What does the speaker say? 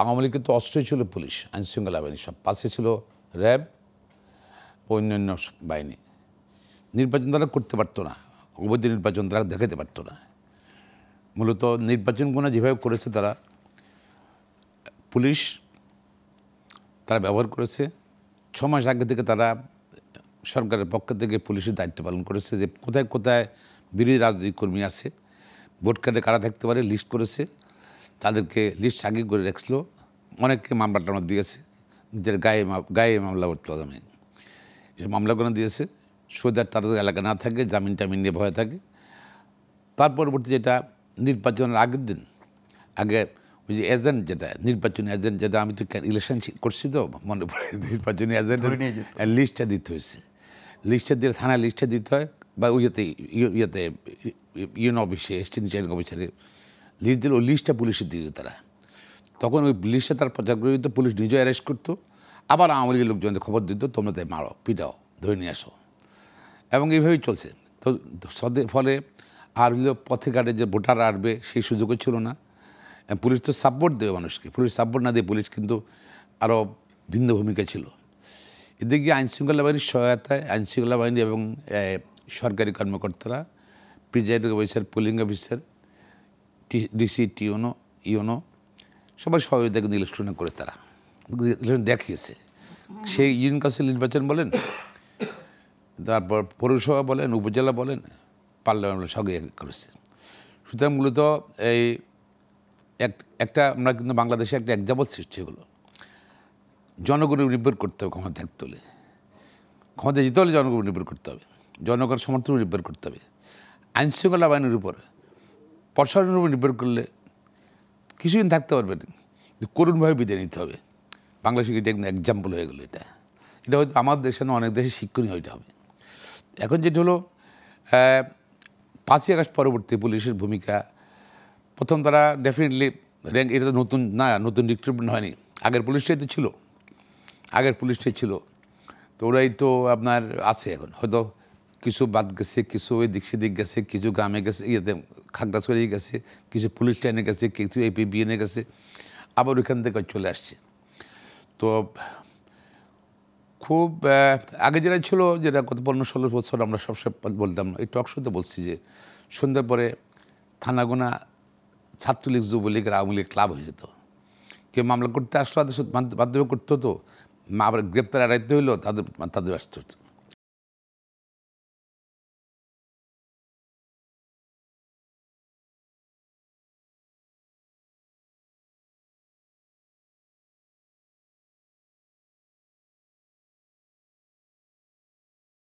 আওয়ামী লীগের তো অস্ত্রই ছিল পুলিশ, আইনশৃঙ্খলা বাহিনী, সব পাশে ছিল র্যাব ও অন্যান্য বাহিনী। নির্বাচন তারা করতে পারতো না, অবৈধ নির্বাচন তারা দেখাতে পারতো না। মূলত নির্বাচনগুলো যেভাবে করেছে তারা, পুলিশ তারা ব্যবহার করেছে। 6 মাস আগে থেকে তারা সরকারের পক্ষ থেকে পুলিশের দায়িত্ব পালন করেছে যে কোথায় কোথায় বিরোধী রাজনৈতিক কর্মী আছে, ভোট কার্ডে কারা থাকতে পারে লিস্ট করেছে, তাদেরকে লিস্ট আগে করে রাখছিল। অনেককে মামলা টামলা দিয়েছে, নিজের গায়ে মামলা করতে হবে, এসব মামলাগুলো দিয়েছে সোজা তাদের এলাকা না থাকে, জামিন টামিন নিয়ে ভয় থাকে। তার পরবর্তী যেটা নির্বাচনের আগের দিন আগে ওই যে এজেন্ট, যেটা নির্বাচনী এজেন্ট, যেটা আমি তো ইলেকশন করছি তো মনে পড়ে, নির্বাচনী এজেন্টের লিস্টটা দিতে হয়েছে। লিস্টটা দিয়ে থানায় লিস্টটা দিতে হয়, বা ইয়েতে ইউএন অফিসে, এক্সটেনশন অফিসারে লিস্ট দিলে ওই লিস্টটা পুলিশে দিয়ে দিত তারা। তখন ওই লিস্টটা তার প্রচার করে দিত, পুলিশ নিজেও অ্যারেস্ট করতো, আবার আওয়ামী লীগের লোকজনদের খবর দিত তোমরা তাই মারো, পিটাও, ধরে নিয়ে আসো। এবং এইভাবেই চলছে। তো ফলে আর হলো পথে ঘাটে যে ভোটার আসবে সেই সুযোগও ছিল না। পুলিশ তো সাপোর্ট দেবে মানুষকে, পুলিশ সাপোর্ট না দিয়ে পুলিশ কিন্তু আরও ভিন্ন ভূমিকা ছিল। এদিকে আইনশৃঙ্খলা বাহিনীর সহায়তায় আইনশৃঙ্খলা বাহিনী এবং সরকারি কর্মকর্তারা, presiding officer, polling officer, DC, UNO সবাই সহযোগিতা কিন্তু ইলেকশনে করে তারা ইলেকশন দেখিয়েছে। সেই ইউনিয়ন কাউন্সিল নির্বাচন বলেন, তারপর পৌরসভা বলেন, উপজেলা বলেন, পার্লামেন্ট সঙ্গে করেছে। সুতরাং মূলত এই একটা আমরা কিন্তু বাংলাদেশে একটা একজাবল সৃষ্টি হলো, জনগণের নির্ভর করতে হবে। ক্ষমতা থাকতে হলে, ক্ষমতা যেতে হলে জনগণ নির্ভর করতে হবে, জনগণের সমর্থন নির্ভর করতে হবে। আইনশৃঙ্খলা বাহিনীর উপর, প্রশাসনের উপর নির্ভর করলে কিছুদিন থাকতে পারবে না, করুণভাবে বিদায় নিতে হবে। বাংলাদেশে এটা একদম এক্সাম্পল হয়ে গেলো। এটা হয়তো আমার দেশে না, অনেক দেশে শিক্ষণীয় হইতে হবে। এখন যেটা হলো 5ই আগস্ট পরবর্তী পুলিশের ভূমিকা, প্রথম তারা ডেফিনেটলি র্যাঙ্ক, এটা তো নতুন না, নতুন রিক্রুটমেন্ট হয়নি, আগের পুলিশটাই তো ছিল, আগের পুলিশটাই ছিল। তো ওরাই তো আপনার আছে। এখন হয়তো কিছু বাদ গেছে, কিছু ওই দিক সেদিক গেছে, কিছু গ্রামে গেছে, ইয়েতে খাগড়াছড়ি গেছে, কিছু পুলিশ লাইনে গেছে, কিছু এপিবি এনে গেছে, আবার ওইখান থেকে চলে আসছে। তো খুব আগে যেটা ছিল, যেটা গত 15-16 বছর আমরা সবসময় বলতাম, এই টক শোতে বলছি যে সন্ধ্যার পরে থানাগোনা ছাত্রলীগ, যুবলীগের, আওয়ামী লীগ ক্লাব হয়ে যেত। কেউ মামলা করতে আসলো, তাদের মাধ্যমে করতে হতো, আবার গ্রেপ্তার এড়াইতে হইলো, তাদের ব্যস্ত হতো।